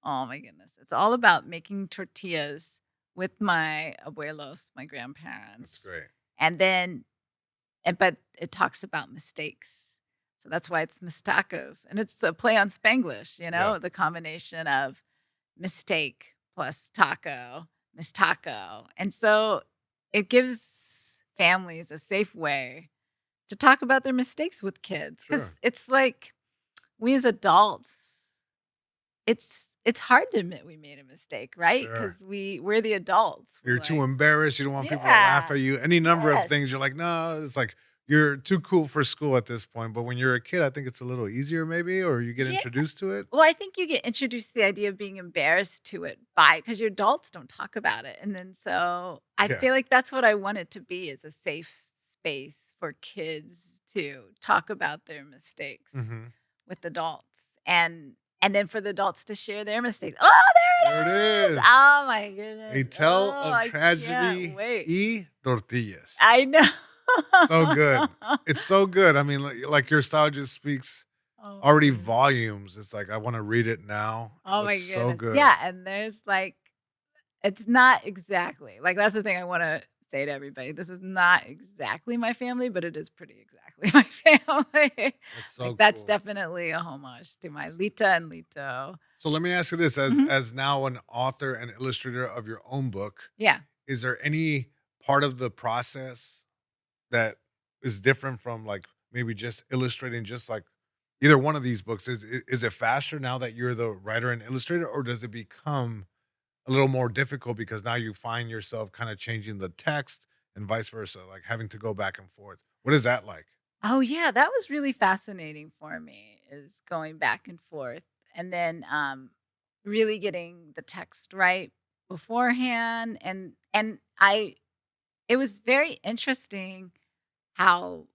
oh my goodness. It's all about making tortillas with my abuelos, my That's grandparents. great. And then but it talks about mistakes. So that's why it's mistacos. And it's a play on Spanglish, Yeah, the combination of mistake plus taco, Miss Taco. And so it gives families a safe way to talk about their mistakes with kids sure. because it's like we as adults, it's hard to admit we made a mistake, right? Sure. Because we're the adults. We're You're too like, embarrassed. You don't want people to laugh yeah, at you. Any number of things. yes. You're like, no, it's like you're too cool for school at this point. But when you're a kid, I think it's a little easier, maybe, or you get Yeah. introduced to it. Well, I think you get introduced to the idea of being embarrassed to it by because your adults don't talk about it. And then so I Yeah. feel like that's what I want it to be is a safe space for kids to talk about their mistakes Hmm. with adults and then for the adults to share their mistakes. Oh, There there it it is. is. Oh my A goodness. tale Oh, of I can't tragedy wait. y tortillas. I know. So good. It's so good. I mean, like your style just speaks Oh my already goodness. volumes. It's like I want to read it now. It Oh my looks so goodness. good. Yeah, and there's like It's not exactly. Like, that's the thing I wanna say to everybody. This is not exactly my family, but it is pretty exactly my family. That's so Like, that's cool. definitely a homage to my Lita and Lito. So let me ask you this, Mhm. as now an author and illustrator of your own book, Yeah. is there any part of the process that is different from, like, maybe just illustrating just, like, either one of these books? Is it faster now that you're the writer and illustrator, or does it become a little more difficult because now you find yourself kinda changing the text and vice versa, like, having to go back and forth? What is that like? Oh, yeah, that was really fascinating for me, is going back and forth, and then, really getting the text right beforehand, and I it was very interesting how,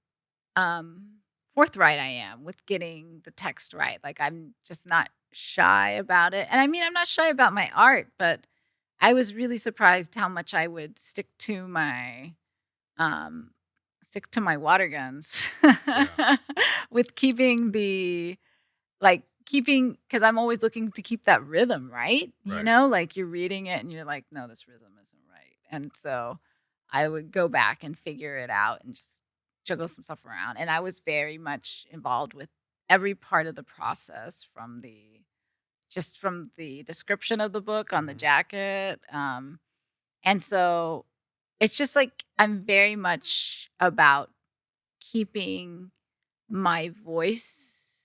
um, forthright I am with getting the text right. Like, I'm just not shy about it, and I mean, I'm not shy about my art, but I was really surprised how much I would um, stick to my water guns Yeah, with keeping the keeping, because I'm always looking to keep that rhythm, right? right. Like, you're reading it and you're like, "No, this rhythm isn't right." And so, I would go back and figure it out and just juggle some stuff around, and I was very much involved with every part of the process, from the description of the book on the Mhm. jacket, and so it's just like I'm very much about keeping my voice,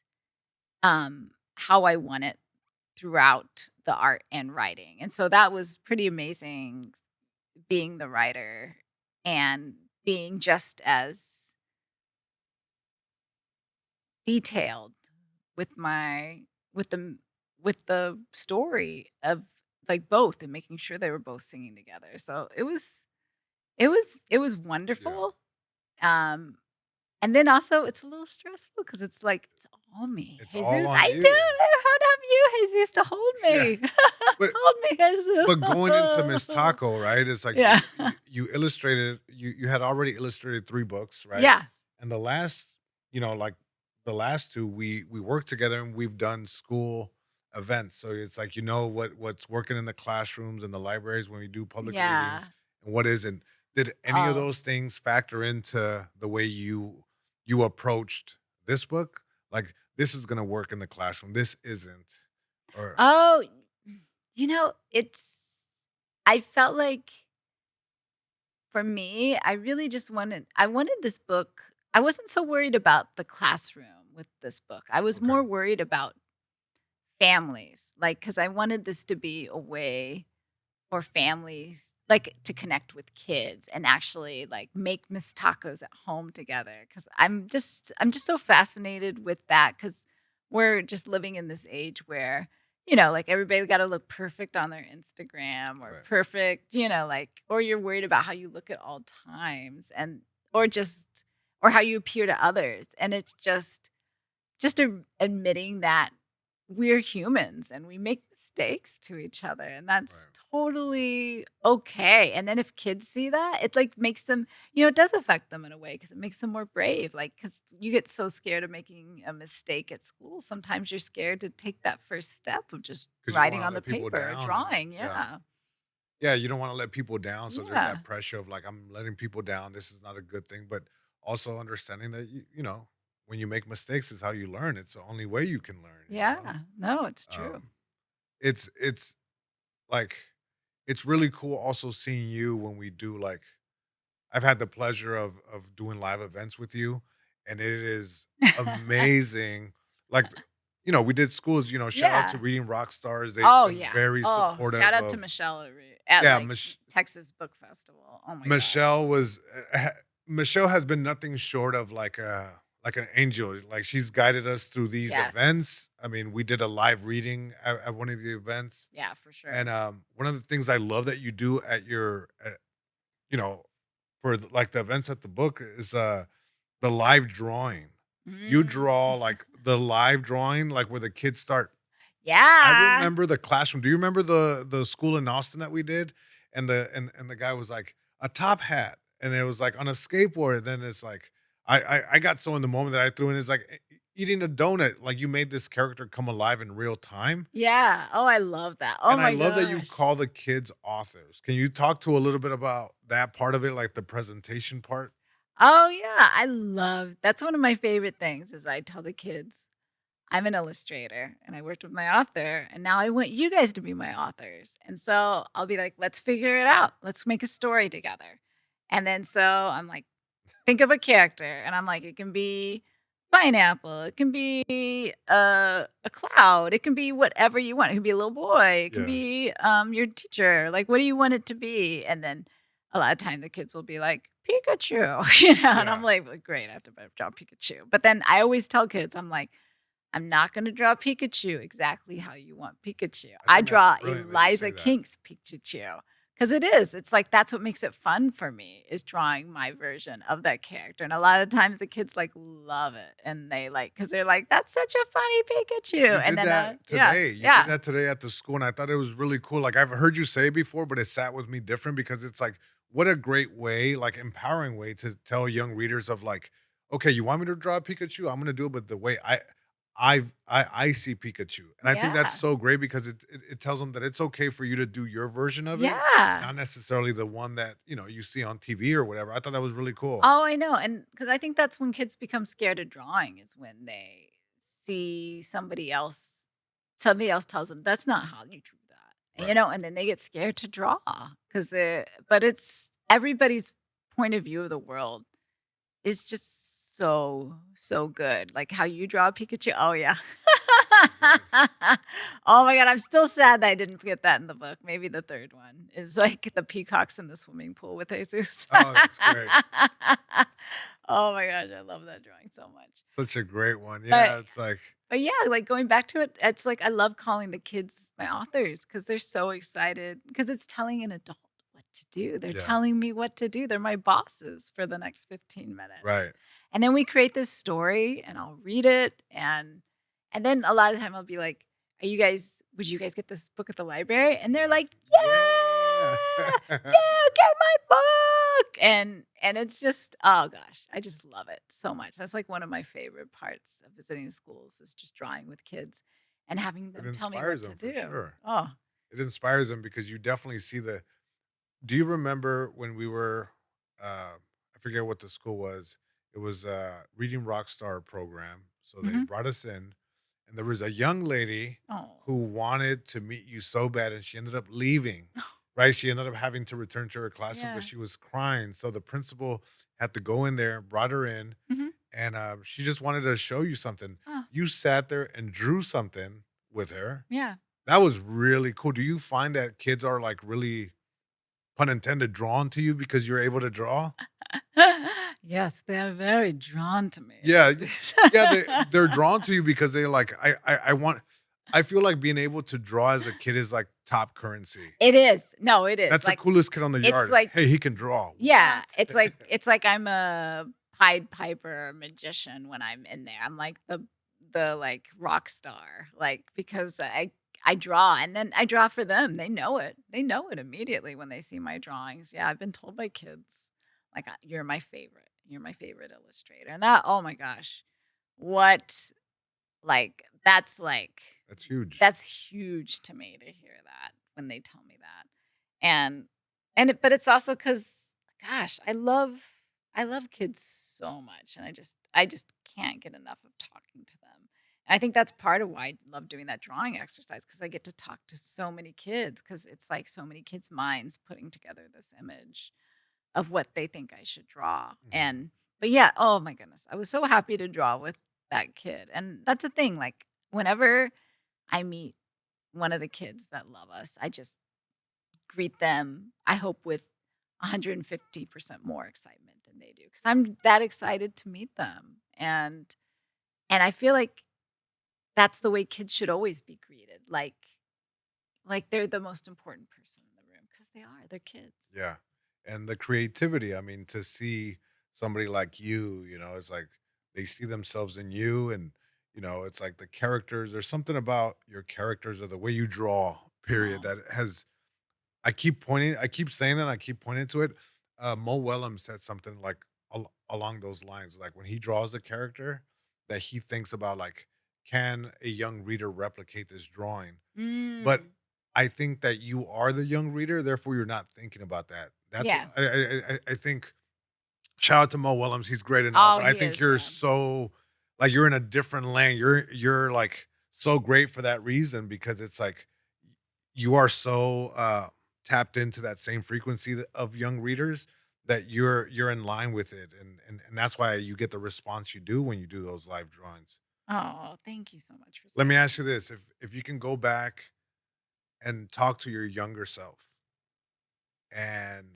how I want it throughout the art and writing. And so that was pretty amazing, being the writer and being just as detailed with my with the with the story of, like, both, and making sure they were both singing together. So it was Yeah. wonderful. Um And then also it's a little stressful because it's like, "It's all me. It's all Jesus, on I you. don't know how to have you, Jesus, to hold Yeah. me. But Hold me, but going into Miss Jesus." Taco, right? It's like Yeah. you illustrated you had already illustrated 3 books, right? Yeah. And the last, like the last 2, we worked together and we've done school events. So it's like what's working in the classrooms and the libraries when we do public readings Yeah. and what isn't. Did any of Oh. those things factor into the way you approached this book? Like, this is gonna work in the classroom, this isn't, or Oh, it's I felt like, for me, I wanted this book. I wasn't so worried about the classroom with this book. I was okay, more worried about families, like, because I wanted this to be a way for families, like, to connect with kids and actually, like, make Miss Tacos at home together. Because I'm just so fascinated with that. Because 'cause we're just living in this age where, like, everybody's gotta look perfect on their Instagram, or right. perfect, like, or you're worried about how you look at all times, or just or how you appear to others, and it's just admitting that we're humans and we make mistakes to each other, and that's Right. totally okay. And then if kids see that, it, like, makes them, it does affect them in a way, because it makes them more brave. Like, because you get so scared of making a mistake at school. Sometimes you're scared to take that first step of just 'Cause you don't writing wanna on the let people paper or down and drawing. yeah. Yeah. Yeah, you don't wanna let people down, so there's Yeah. that pressure of, like, "I'm letting people down, this is not a good thing," but also understanding that when you make mistakes is how you learn, it's the only way you can learn, you know? Yeah. No, it's true. Um, it's, like it's really cool also seeing you when we do, like I've had the pleasure of doing live events with you, and it is amazing. Like, we did schools, shout out to Yeah. Reading Rock Stars, they've Oh, been yeah. very Oh, shout supportive out to of Michelle at, yeah, like, Texas Book Festival. Oh my gosh. Michelle was Michelle has been nothing short of like an angel. Like, she's guided us through these Yes. events. I mean, we did a live reading at one of the events, Yeah, for sure. and one of the things I love that you do you know, for like the events at the book is the live drawing. You draw Mm. like the live drawing, like where the kids start. I Yeah. remember the classroom. Do you remember the school in Austin that we did? And the guy was like a top hat, and it was like on a skateboard. Then it's like I got so in the moment that I threw in. It's like eating a donut, like, you made this character come alive in real time, Yeah. Oh, I love that. Oh and I my love that you gosh. call the kids authors. Can you talk to a little bit about that part of it, like the presentation part? Oh, yeah, I love that's one of my favorite things is I tell the kids, "I'm an illustrator, and I worked with my author, and now I want you guys to be my authors." And so I'll be like, "Let's figure it out. Let's make a story together." And then so I'm like, "Think of a character," and I'm like, "It can be pineapple, it can be a cloud, it can be whatever you want. It can be a little boy, it can Yeah. be, your teacher. Like, what do you want it to be?" And then a lot of time the kids will be like, "Pikachu," and I'm Yeah. like, "Well, great, I have to draw Pikachu." But then I always tell kids, I'm like, "I'm not gonna draw Pikachu exactly how you want Pikachu. I I think that's draw brilliant that you Eliza say that. Kinkz Pikachu." 'Cause it is, it's like that's what makes it fun for me is drawing my version of that character, and a lot of times the kids, like, love it, and they like, because 'cause they're like, "That's such a funny Pikachu," You and did then, that yeah, today. You did yeah, that today at the school, and I thought it was really cool. Like, I've heard you say it before, but it sat with me different because it's like, what a great way, like, empowering way to tell young readers of like, okay, you want me to draw Pikachu? I'm gonna do it, but the way I see Pikachu. And I think that's yeah, so great because it tells them that it's okay for you to do your version of it, yeah. not necessarily the one that, you see on TV or whatever. I thought that was really cool. Oh, I know, and because I think that's when kids become scared of drawing is when they see somebody else tells them, "That's not how you drew that," and, Right. and then they get scared to draw because but it's everybody's point of view of the world is just so, so good, like how you draw Pikachu, oh, yeah. So good. Oh my god, I'm still sad that I didn't get that in the book. Maybe the 3rd one is, like, the peacocks in the swimming pool with Jesus. Oh, that's great. Oh my gosh, I love that drawing so much. Such a great one. But Yeah, it's like but yeah, like, going back to it, it's like I love calling the kids my authors because 'cause they're so excited because it's telling an adult what to do. They're yeah, telling me what to do. They're my bosses for the next 15 minutes. right. And then we create this story, and I'll read it, and then a lot of time I'll be like, would you guys get this book at the library?" And they're like, Yeah. "Yeah! Yeah, get my book!" And it's just oh gosh, I just love it so much. That's like one of my favorite parts of visiting schools is just drawing with kids and having It them tell me inspires what to them for do. sure. Oh, It inspires them because you definitely see the do you remember when we were, I forget what the school was. It was a Reading Rockstar program. So they mhm. brought us in, and there was a young lady Oh. who wanted to meet you so bad, and she ended up leaving, right? She ended up having to return to her classroom because Yeah. she was crying. So the principal had to go in there, brought her in, Mhm. and she just wanted to show you something. Oh, You sat there and drew something with her. yeah. That was really cool. Do you find that kids are like really, pun intended, drawn to you because you're able to draw? Yes, they are very drawn to me. Yeah, This is yeah, they're drawn to you because they like I want I feel like being able to draw as a kid is like top currency. It is. No, it is. That's the Like, coolest kid on the it's yard. like Hey, he can draw. yeah, What? it's like I'm a Pied Piper magician when I'm in there. I'm like like rock star, like because I draw and then I draw for them. They know it. They know it immediately when they see my drawings. Yeah, I've been told by kids like you're my favorite. You're my favorite illustrator. And that oh my gosh. What that's That's huge. that's huge to me to hear that when they tell me that. And but it's also cuz gosh, I love kids so much and I just can't get enough of talking to them. And I think that's part of why I love doing that drawing exercise cuz I get to talk to so many kids cuz it's like so many kids' minds putting together this image of what they think I should draw. Mhm. And but yeah, oh my goodness, I was so happy to draw with that kid. And that's the thing, like whenever I meet one of the kids that love us, I just greet them, I hope with 150% more excitement than they do because I'm that excited to meet them. And I feel like that's the way kids should always be greeted. Like they're the most important person in the room because they are. They're kids. Yeah. And the creativity, I mean, to see somebody like you, it's like they see themselves in you and it's like the characters, there's something about your characters or the way you draw, period, Oh, that has I keep saying that, I keep pointing to it. Mo Wellum said something like along those lines, like when he draws a character, that he thinks about, like, can a young reader replicate this drawing? But Mm. I think that you are the young reader, therefore you're not thinking about that. That's Yeah. I think shout out to Mo Willems, he's great and all, Oh, but I he think is, you're yeah. so like you're in a different lane. You're like so great for that reason because it's like you are so tapped into that same frequency of young readers that you're in line with it and that's why you get the response you do when you do those live drawings. Oh, thank you so much for Let me saying ask you that. this, if you can go back and talk to your younger self and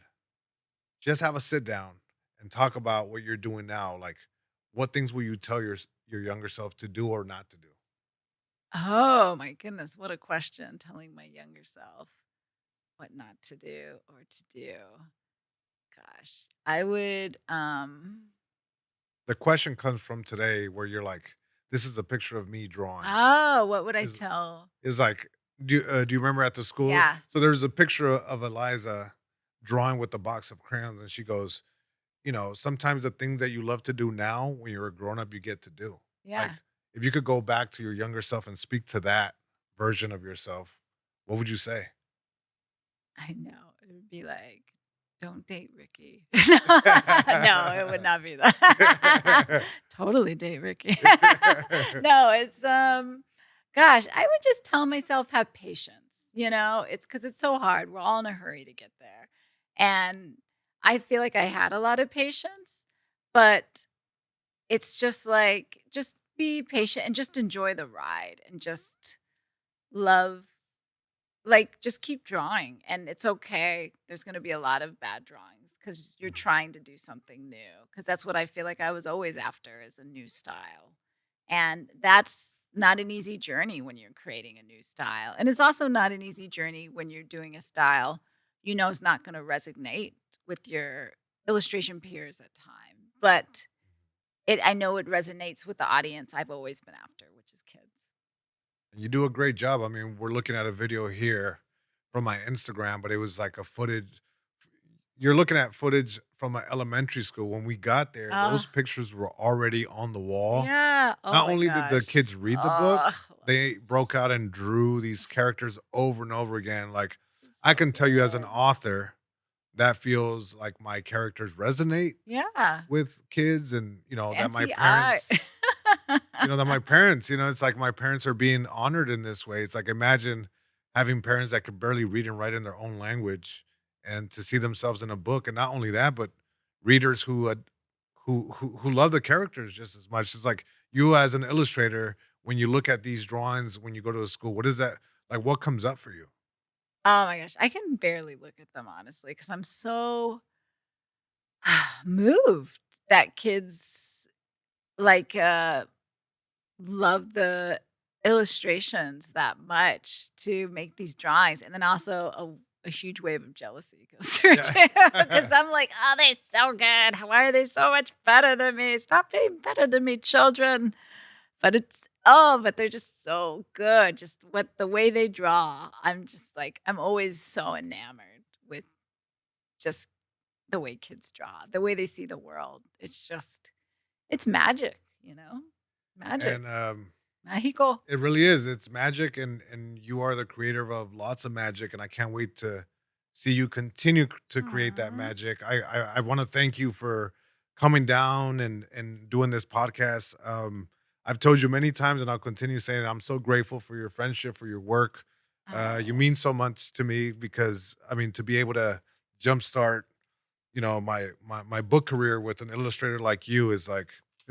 just have a sit down and talk about what you're doing now. Like, what things will you tell your younger self to do or not to do? Oh my goodness, what a question. Telling my younger self what not to do or to do. Gosh, I would The question comes from today where you're like, "This is a picture of me drawing." oh, what would I Is tell? is like, do you remember at the school? Yeah. So there's a picture of Eliza drawing with a box of crayons, and she goes, sometimes the things that you love to do now, when you're a grown up, you get to do. Like, Yeah. if you could go back to your younger self and speak to that version of yourself, what would you say? I know. It would be like, don't date Ricky. No, it would not be that. Totally date Ricky. No, it's gosh, I would just tell myself have patience, It's cuz it's so hard. We're all in a hurry to get there. And I feel like I had a lot of patience, but it's just like just be patient and just enjoy the ride and just love like, just keep drawing, and it's okay. There's gonna be a lot of bad drawings because 'cause you're trying to do something new. Because that's what I feel like I was always after is a new style, and that's not an easy journey when you're creating a new style, and it's also not an easy journey when you're doing a style is not gonna resonate with your illustration peers at time, but I know it resonates with the audience I've always been after, which is kids. You do a great job. I mean, we're looking at a video here from my Instagram, but it was like a footage. You're looking at footage from my elementary school. When we got there, Oh. those pictures were already on the wall. Yeah. Oh Not my only did the gosh. kids read the Oh, book, I love they those broke out pictures. and drew these characters over and over again. Like, It's I so can tell you as an good. author, that feels like my characters resonate Yeah. with kids and, that my Fancy art. parents that my parents, it's like my parents are being honored in this way. It's like imagine having parents that could barely read and write in their own language and to see themselves in a book. And not only that, but readers who love the characters just as much. It's like you as an illustrator, when you look at these drawings, when you go to a school, what is that like? What comes up for you? Oh my gosh. I can barely look at them honestly because I'm so moved that kids like love the illustrations that much to make these drawings. And then also a huge wave of jealousy goes through Yeah. too. Because I'm like, oh, they're so good. Why are they so much better than me? Stop being better than me, children. But they're just so good. Just the way they draw. I'm just like, I'm always so enamored with just the way kids draw, the way they see the world. It's magic. Magic. and Mágico. It really is. It's magic, and you are the creator of lots of magic, and I can't wait to see you continue to create that Aw. magic. I want to thank you for coming down and doing this podcast. I've told you many times, and I'll continue saying it, I'm so grateful for your friendship, for your work. You Oh. mean so much to me because I mean to be able to jumpstart my book career with an illustrator like you is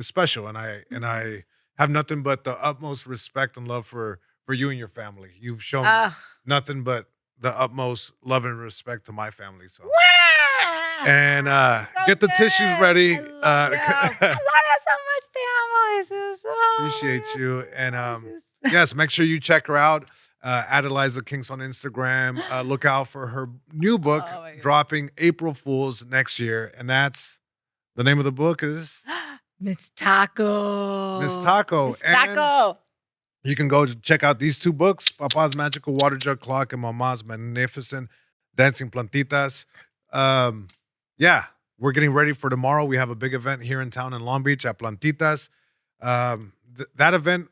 special, and I have nothing but the utmost respect and love for you and your family. You've shown Ugh. nothing but the utmost love and respect to my family. So, Wow! and So get the tissues good. I ready. love you. I love you so much. Te amo, Jesus. Appreciate Oh you. my And gosh. Jesus. yes, make sure you check her out. At Eliza Kinkz on Instagram. Look out for her new book Oh my goodness. dropping April Fools next year, and that's the name of the book is Miss Miss Taco. Taco. Miss And Taco. you can go to check out these two books, Papa's Magical Water Jug Clock and Mama's Magnificent Dancing Plantitas. Um, yeah, we're getting ready for tomorrow. We have a big event here in town in Long Beach at Plantitas. That event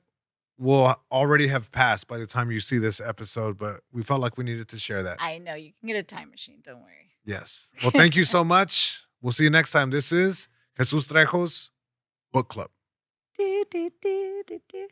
will already have passed by the time you see this episode, but we felt like we needed to share that. I know you can get a time machine. Don't Yes. Well, thank you so much. We'll see you next time. This is Jesus Trejo's Book Club. worry.